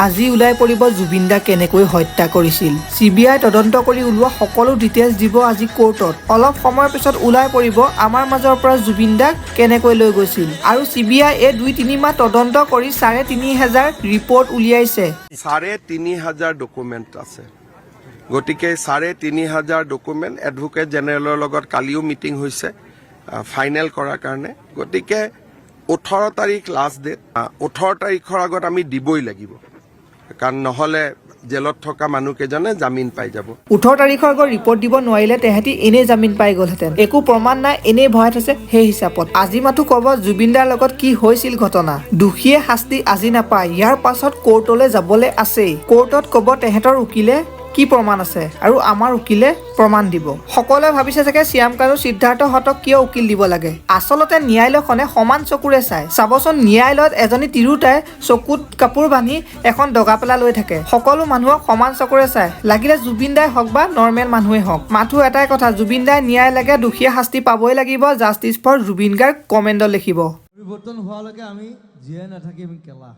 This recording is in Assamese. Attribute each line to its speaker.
Speaker 1: আজি ওলাই পৰিব জুবিন দাক কেনেকৈ হত্যা কৰিছিল। CBI তদন্ত কৰি ওলোৱা সকলো ডিটেইলছ দিব আজি কোৰ্টত। অলপ সময়ৰ পিছত ওলাই পৰিব আমাৰ মাজৰ পৰা জুবিন দাক কেনেকৈ লৈ গৈছিল। আৰু CBI এই 2-3 মাহ তদন্ত কৰি 3,500 ৰিপৰ্ট উলিয়াইছে।
Speaker 2: 3,500 ডকুমেণ্ট আছে। গতিকে 3,500 ডকুমেণ্ট এডভোকেট জেনেৰেলৰ লগত কালিও মিটিং হৈছে ফাইনেল কৰাৰ কাৰণে। গতিকে 18 তাৰিখ লাষ্ট ডেট। 18 তাৰিখৰ আগত আমি দিবই লাগিব, কাৰণ নহ'লে জেলত থকা মানুহকেইজনে জামিন পাই যাব।
Speaker 1: 18 তাৰিখৰ আগত ৰিপৰ্ট দিব নোৱাৰিলে তেহেঁতি এনেই জামিন পাই গ'লহেঁতেন। একো প্ৰমাণ নাই, এনেই ভৰাই থৈছে। সেই হিচাপত আজি মাথো ক'ব জুবিন দাৰ লগত কি হৈছিল ঘটনা। দোষীয়ে শাস্তি আজি নাপায়, ইয়াৰ পাছত কোৰ্টলৈ যাবলৈ আছেই। কোৰ্টত ক'ব তেহেঁতৰ উকিলে কি প্ৰমাণ আছে আৰু আমাৰ উকিলে প্ৰমাণ দিব। সকলোৱে ভাবিছে চাগে শ্যাম কানু সিদ্ধাৰ্থহঁতক কিয় উকিল দিব লাগে। আচলতে ন্যায়ালয়খনে সমান চকুৰে চায়। চাবচোন, ন্যায়ালয়ত এজনী তিৰোতাই চকুত কাপোৰ বান্ধি এখন দগা পেলা লৈ থাকে। সকলো মানুহক সমান চকুৰে চায়, লাগিলে জুবিন দাই হওক বা নৰ্মেল মানুহে হওক। মাথো এটাই কথা, জুবিন দাই ন্যায় লাগে, দোষীয়ে শাস্তি পাবই লাগিব। জাষ্টিছ ফৰ জুবিন গাৰ্গ কমেণ্টত লিখিব।
Speaker 3: পৰিৱৰ্তন হোৱালৈকে আমি জীয়াই নাথাকিম কেলা।